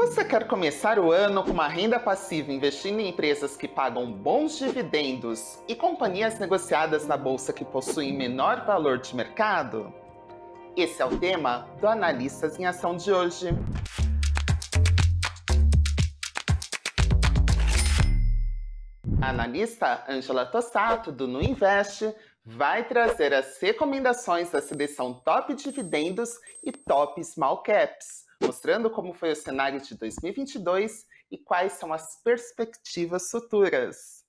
Você quer começar o ano com uma renda passiva investindo em empresas que pagam bons dividendos e companhias negociadas na bolsa que possuem menor valor de mercado? Esse é o tema do Analistas em Ação de hoje. A analista Ângela Tossato, do Nuinvest, vai trazer as recomendações da seleção Top Dividendos e Top Small Caps, mostrando como foi o cenário de 2022 e quais são as perspectivas futuras.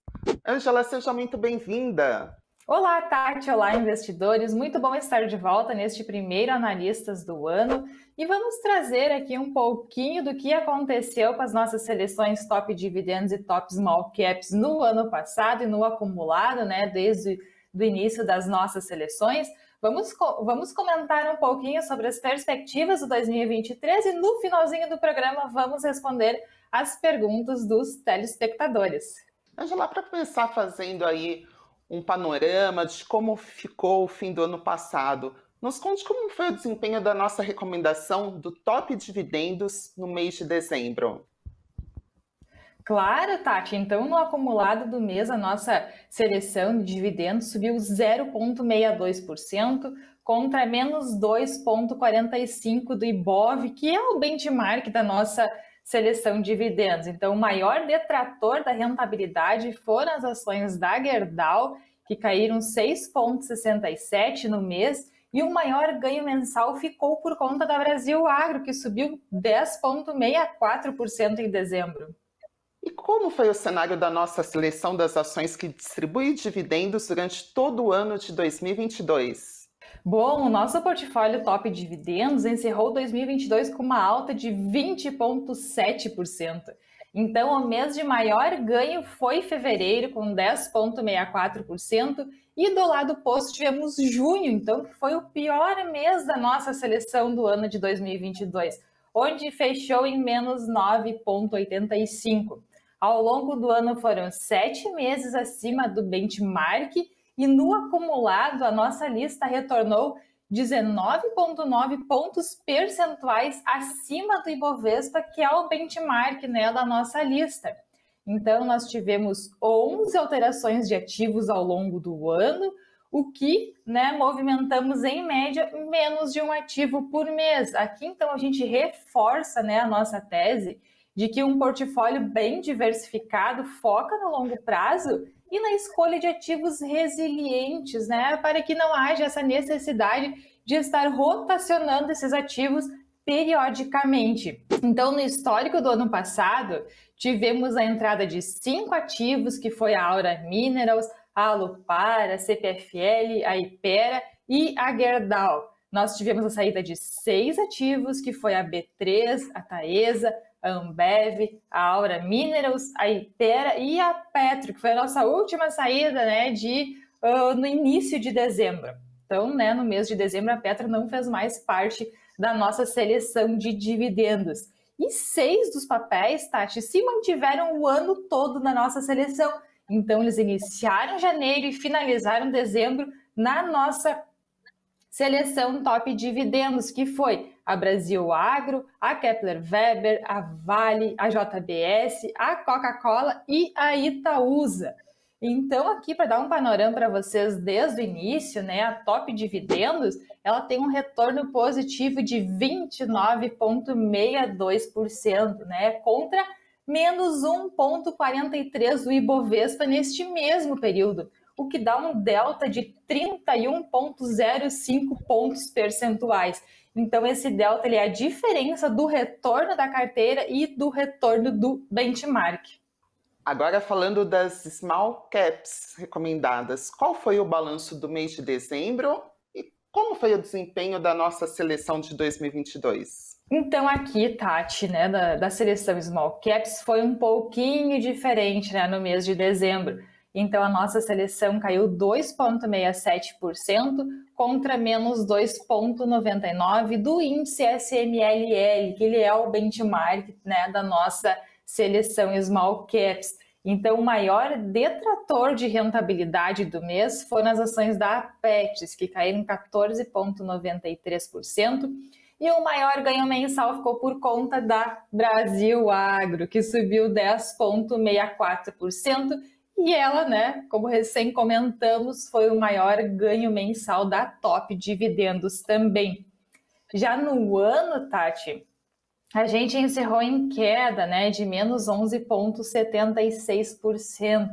Ângela, seja muito bem-vinda! Olá, Tati! Olá, investidores! Muito bom estar de volta neste primeiro Analistas do ano e vamos trazer aqui um pouquinho do que aconteceu com as nossas seleções Top Dividendos e Top Small Caps no ano passado e no acumulado, desde o início das nossas seleções. Vamos comentar um pouquinho sobre as perspectivas do 2023 e no finalzinho do programa vamos responder as perguntas dos telespectadores. Ângela, para começar fazendo aí um panorama de como ficou o fim do ano passado, nos conte como foi o desempenho da nossa recomendação do Top Dividendos no mês de dezembro. Claro, Tati. Então, no acumulado do mês, a nossa seleção de dividendos subiu 0,62% contra menos 2,45% do Ibov, que é o benchmark da nossa seleção de dividendos. Então, o maior detrator da rentabilidade foram as ações da Gerdau, que caíram 6,67% no mês, e o maior ganho mensal ficou por conta da Brasil Agro, que subiu 10,64% em dezembro. E como foi o cenário da nossa seleção das ações que distribui dividendos durante todo o ano de 2022? Bom, o nosso portfólio Top Dividendos encerrou 2022 com uma alta de 20,7%. Então, o mês de maior ganho foi fevereiro, com 10,64%, e do lado oposto tivemos junho, então, que foi o pior mês da nossa seleção do ano de 2022, onde fechou em menos 9,85%. Ao longo do ano foram 7 meses acima do benchmark e no acumulado a nossa lista retornou 19,9 pontos percentuais acima do Ibovespa, que é o benchmark da nossa lista. Então nós tivemos 11 alterações de ativos ao longo do ano, o que movimentamos em média menos de um ativo por mês. Aqui então a gente reforça a nossa tese de que um portfólio bem diversificado foca no longo prazo e na escolha de ativos resilientes, para que não haja essa necessidade de estar rotacionando esses ativos periodicamente. Então, no histórico do ano passado, tivemos a entrada de 5 ativos, que foi a Aura Minerals, a Alupar, a CPFL, a Hypera e a Gerdau. Nós tivemos a saída de 6 ativos, que foi a B3, a Taesa, a Ambev, a Aura Minerals, a Hypera e a Petro, que foi a nossa última saída no início de dezembro. Então, no mês de dezembro, a Petro não fez mais parte da nossa seleção de dividendos. E 6 dos papéis, Tati, se mantiveram o ano todo na nossa seleção. Então, eles iniciaram janeiro e finalizaram dezembro na nossa seleção Top Dividendos, que foi a Brasil Agro, a Kepler Weber, a Vale, a JBS, a Coca-Cola e a Itaúsa. Então, aqui para dar um panorama para vocês desde o início, a Top Dividendos, ela tem um retorno positivo de 29,62%, contra menos 1,43% do Ibovespa neste mesmo período, o que dá um delta de 31,05 pontos percentuais. Então, esse delta é a diferença do retorno da carteira e do retorno do benchmark. Agora, falando das small caps recomendadas, qual foi o balanço do mês de dezembro e como foi o desempenho da nossa seleção de 2022? Então, aqui, Tati, da seleção small caps foi um pouquinho diferente no mês de dezembro. Então, a nossa seleção caiu 2,67% contra menos 2,99% do índice SMLL, que ele é o benchmark da nossa seleção Small Caps. Então, o maior detrator de rentabilidade do mês foram as ações da Petz, que caíram 14,93%, E o maior ganho mensal ficou por conta da Brasil Agro, que subiu 10,64%. E ela, né, como recém comentamos, foi o maior ganho mensal da Top Dividendos também. Já no ano, Tati, a gente encerrou em queda, né, de menos 11,76%.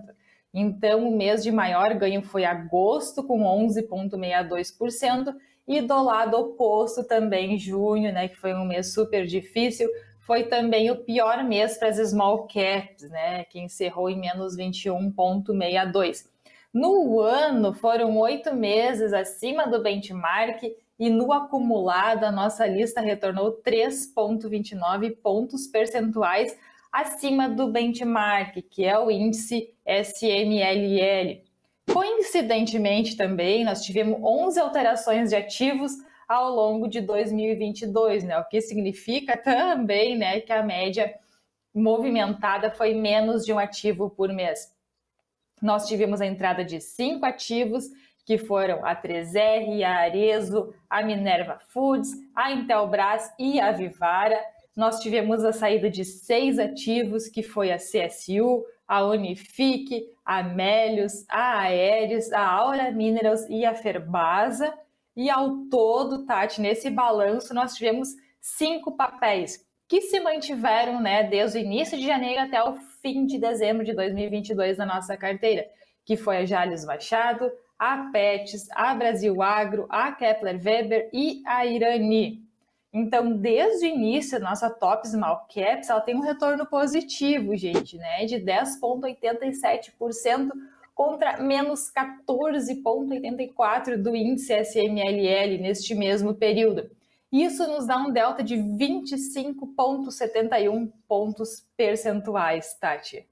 Então, o mês de maior ganho foi agosto, com 11,62%, e do lado oposto também junho, né, que foi um mês super difícil, foi também o pior mês para as small caps, né, que encerrou em menos 21,62%. No ano, foram 8 meses acima do benchmark e no acumulado a nossa lista retornou 3,29 pontos percentuais acima do benchmark, que é o índice SMLL. Coincidentemente também, nós tivemos 11 alterações de ativos ao longo de 2022, né? O que significa também, né, que a média movimentada foi menos de um ativo por mês. Nós tivemos a entrada de 5 ativos, que foram a 3R, a Arezzo, a Minerva Foods, a Intelbras e a Vivara. Nós tivemos a saída de 6 ativos, que foi a CSU, a Unifique, a Melius, a Aeres, a Aura Minerals e a Ferbasa. E ao todo, Tati, nesse balanço nós tivemos 5 papéis que se mantiveram, né, desde o início de janeiro até o fim de dezembro de 2022 na nossa carteira, que foi a Jalles Machado, a Petz, a Brasil Agro, a Kepler Weber e a Irani. Então, desde o início, a nossa Top Small Caps ela tem um retorno positivo, gente, né, de 10,87% contra menos 14,84% do índice SMLL neste mesmo período. Isso nos dá um delta de 25,71 pontos percentuais, Tati.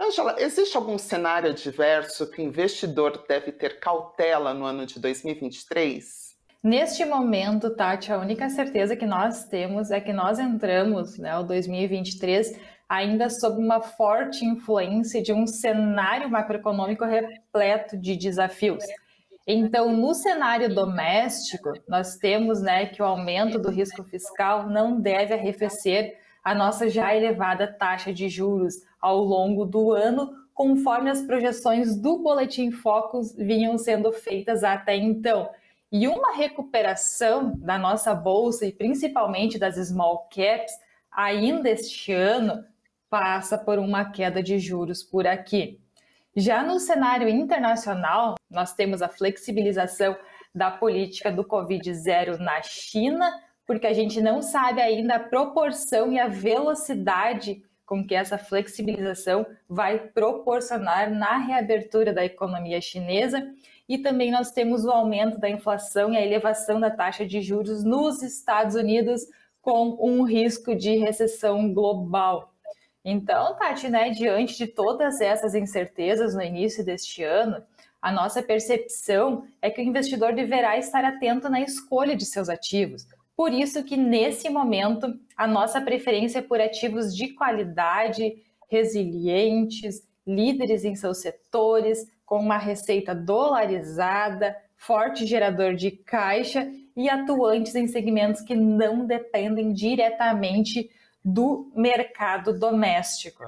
Ângela, existe algum cenário adverso que o investidor deve ter cautela no ano de 2023? Neste momento, Tati, a única certeza que nós temos é que nós entramos, né, o 2023 ainda sob uma forte influência de um cenário macroeconômico repleto de desafios. Então, no cenário doméstico, nós temos, né, que o aumento do risco fiscal não deve arrefecer a nossa já elevada taxa de juros ao longo do ano, conforme as projeções do Boletim Focus vinham sendo feitas até então. E uma recuperação da nossa bolsa e principalmente das small caps ainda este ano passa por uma queda de juros por aqui. Já no cenário internacional, nós temos a flexibilização da política do Covid-0 na China, porque a gente não sabe ainda a proporção e a velocidade com que essa flexibilização vai proporcionar na reabertura da economia chinesa. E também nós temos o aumento da inflação e a elevação da taxa de juros nos Estados Unidos, com um risco de recessão global. Então, Tati, né, diante de todas essas incertezas no início deste ano, a nossa percepção é que o investidor deverá estar atento na escolha de seus ativos. Por isso que, nesse momento, a nossa preferência é por ativos de qualidade, resilientes, líderes em seus setores, com uma receita dolarizada, forte gerador de caixa e atuantes em segmentos que não dependem diretamente do mercado doméstico.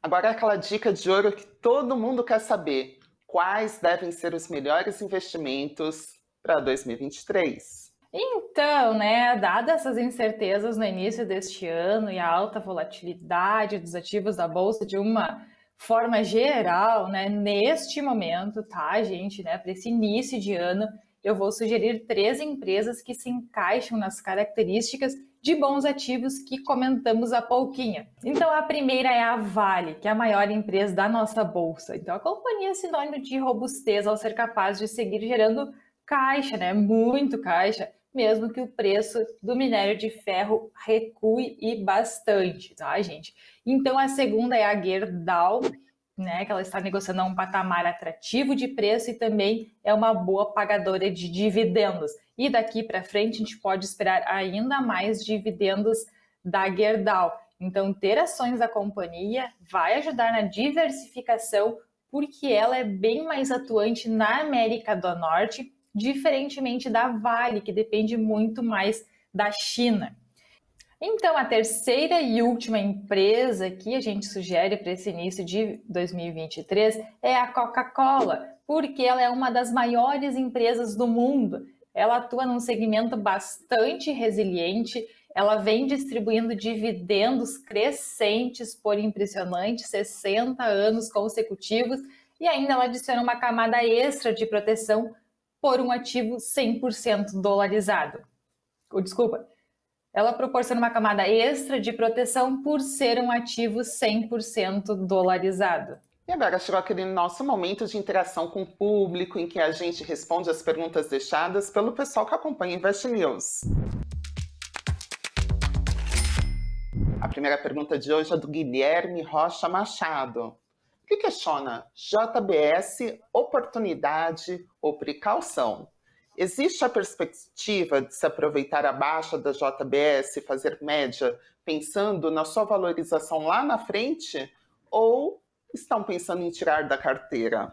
Agora, aquela dica de ouro que todo mundo quer saber: quais devem ser os melhores investimentos para 2023? Então, né, dadas essas incertezas no início deste ano e a alta volatilidade dos ativos da Bolsa de uma forma geral, né, neste momento, tá, gente, né, para esse início de ano, eu vou sugerir 3 empresas que se encaixam nas características de bons ativos que comentamos há pouquinho. Então, a primeira é a Vale, que é a maior empresa da nossa bolsa. Então, a companhia é sinônimo de robustez ao ser capaz de seguir gerando caixa, né? Muito caixa, mesmo que o preço do minério de ferro recue e bastante, tá, gente? Então, a segunda é a Gerdau, né, que ela está negociando a um patamar atrativo de preço e também é uma boa pagadora de dividendos. E daqui para frente a gente pode esperar ainda mais dividendos da Gerdau. Então, ter ações da companhia vai ajudar na diversificação, porque ela é bem mais atuante na América do Norte, diferentemente da Vale, que depende muito mais da China. Então, a terceira e última empresa que a gente sugere para esse início de 2023 é a Coca-Cola, porque ela é uma das maiores empresas do mundo. Ela atua num segmento bastante resiliente, ela vem distribuindo dividendos crescentes por impressionantes 60 anos consecutivos e ainda ela adiciona uma camada extra de proteção por um ativo 100% dolarizado. Desculpa. Ela proporciona uma camada extra de proteção por ser um ativo 100% dolarizado. E agora chegou aquele nosso momento de interação com o público, em que a gente responde as perguntas deixadas pelo pessoal que acompanha Invest News. A primeira pergunta de hoje é do Guilherme Rocha Machado, que questiona: JBS, oportunidade ou precaução? Existe a perspectiva de se aproveitar a baixa da JBS e fazer média pensando na sua valorização lá na frente? Ou estão pensando em tirar da carteira?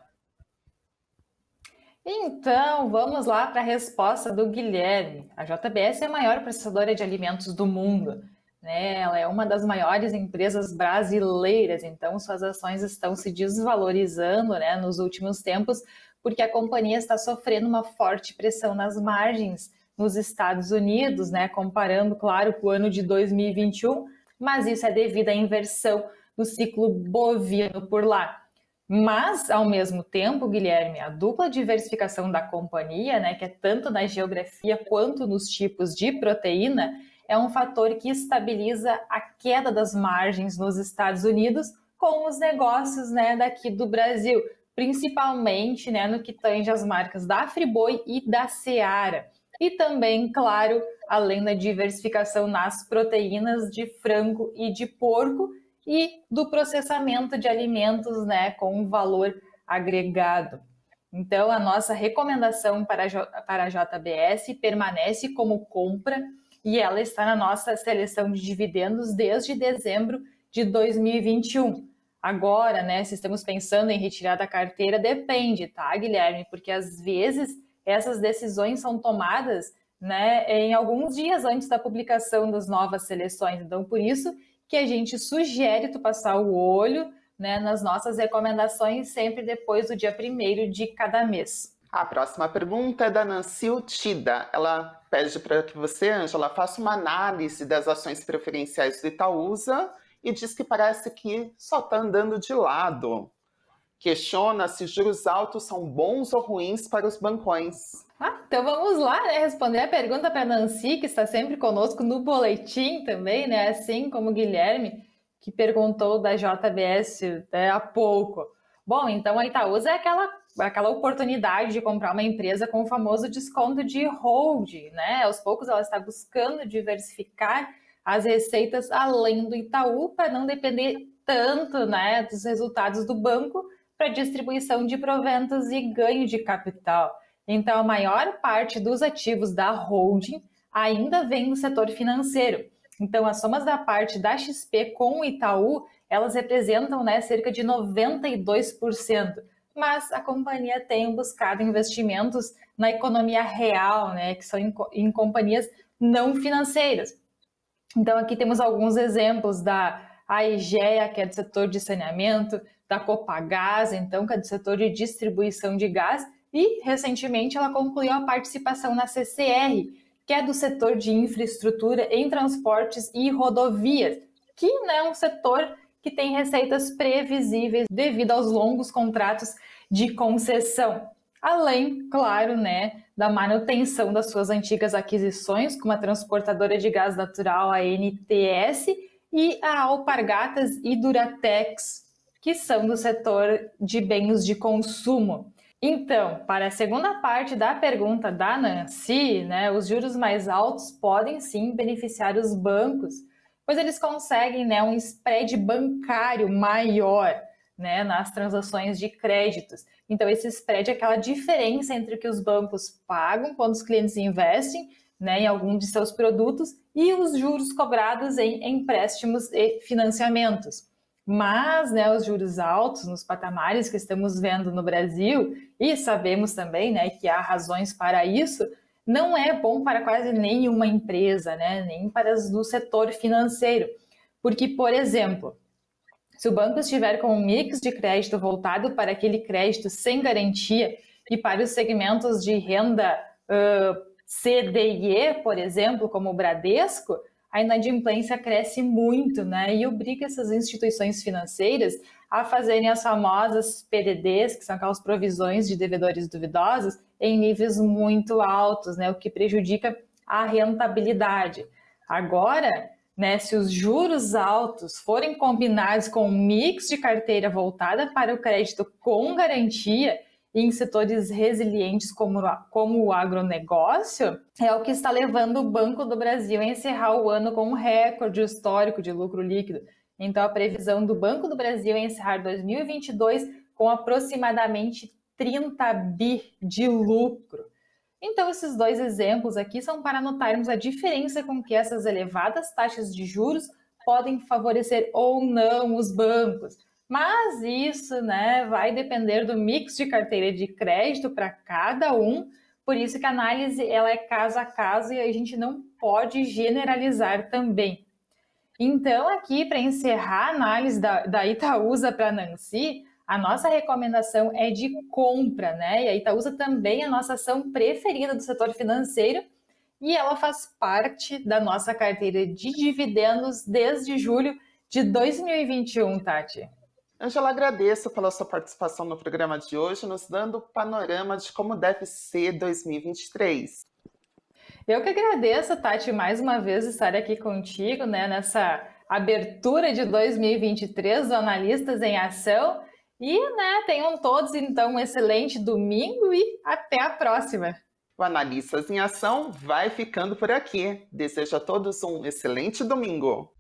Então, vamos lá para a resposta do Guilherme. A JBS é a maior processadora de alimentos do mundo, né? Ela é uma das maiores empresas brasileiras, então suas ações estão se desvalorizando, né, nos últimos tempos, porque a companhia está sofrendo uma forte pressão nas margens nos Estados Unidos, né, comparando, claro, com o ano de 2021, mas isso é devido à inversão do ciclo bovino por lá. Mas, ao mesmo tempo, Guilherme, a dupla diversificação da companhia, né, que é tanto na geografia quanto nos tipos de proteína, é um fator que estabiliza a queda das margens nos Estados Unidos com os negócios, né, daqui do Brasil, principalmente, né, no que tange as marcas da Friboi e da Seara. E também, claro, além da diversificação nas proteínas de frango e de porco e do processamento de alimentos, né, com valor agregado. Então, a nossa recomendação para a JBS permanece como compra e ela está na nossa seleção de dividendos desde dezembro de 2021. Agora, né, se estamos pensando em retirar da carteira, depende, tá, Guilherme? Porque às vezes essas decisões são tomadas, né, em alguns dias antes da publicação das novas seleções. Então, por isso que a gente sugere tu passar o olho, né, nas nossas recomendações sempre depois do dia 1º de cada mês. A próxima pergunta é da Nancy Utida. Ela pede para que você, Ângela, faça uma análise das ações preferenciais do Itaúsa e diz que parece que só está andando de lado. Questiona se juros altos são bons ou ruins para os bancões. Então vamos lá, né, responder a pergunta para a Nancy, que está sempre conosco no boletim também, né, assim como o Guilherme, que perguntou da JBS, né, há pouco. Bom, então a Itaúsa é aquela oportunidade de comprar uma empresa com o famoso desconto de hold, né? Aos poucos ela está buscando diversificar as receitas além do Itaú para não depender tanto, né, dos resultados do banco para distribuição de proventos e ganho de capital. Então, a maior parte dos ativos da holding ainda vem do setor financeiro. Então, as somas da parte da XP com o Itaú, elas representam, né, cerca de 92%. Mas a companhia tem buscado investimentos na economia real, né, que são em companhias não financeiras. Então, aqui temos alguns exemplos da Aegea, que é do setor de saneamento, da Copagaz, então, que é do setor de distribuição de gás, e, recentemente, ela concluiu a participação na CCR, que é do setor de infraestrutura em transportes e rodovias, que é um setor que tem receitas previsíveis devido aos longos contratos de concessão. Além, claro, né, da manutenção das suas antigas aquisições, como a transportadora de gás natural, a NTS, e a Alpargatas e Duratex, que são do setor de bens de consumo. Então, para a segunda parte da pergunta da Nancy, né, os juros mais altos podem sim beneficiar os bancos, pois eles conseguem, né, um spread bancário maior, né, nas transações de créditos. Então, esse spread é aquela diferença entre o que os bancos pagam quando os clientes investem, né, em algum de seus produtos e os juros cobrados em empréstimos e financiamentos. Mas, né, os juros altos nos patamares que estamos vendo no Brasil, e sabemos também, né, que há razões para isso, não é bom para quase nenhuma empresa, né? Nem para as do setor financeiro. Porque, por exemplo, se o banco estiver com um mix de crédito voltado para aquele crédito sem garantia e para os segmentos de renda C, D e E, por exemplo, como o Bradesco, a inadimplência cresce muito, né? E obriga essas instituições financeiras a fazerem as famosas PDDs, que são aquelas provisões de devedores duvidosos, em níveis muito altos, né? O que prejudica a rentabilidade. Agora, né, se os juros altos forem combinados com um mix de carteira voltada para o crédito com garantia, em setores resilientes como o agronegócio, é o que está levando o Banco do Brasil a encerrar o ano com um recorde histórico de lucro líquido. Então, a previsão do Banco do Brasil é encerrar 2022 com aproximadamente 30 bi de lucro. Então, esses dois exemplos aqui são para notarmos a diferença com que essas elevadas taxas de juros podem favorecer ou não os bancos. Mas isso, né, vai depender do mix de carteira de crédito para cada um, por isso que a análise ela é caso a caso e a gente não pode generalizar também. Então, aqui, para encerrar a análise da Itaúsa para a Nancy, a nossa recomendação é de compra, né? E a Itaúsa também é a nossa ação preferida do setor financeiro e ela faz parte da nossa carteira de dividendos desde julho de 2021, Tati. Ângela, agradeço pela sua participação no programa de hoje, nos dando o panorama de como deve ser 2023. Eu que agradeço, Tati, mais uma vez estar aqui contigo, né, nessa abertura de 2023 do Analistas em Ação. E, né, tenham todos, então, um excelente domingo e até a próxima. O Analistas em Ação vai ficando por aqui. Desejo a todos um excelente domingo.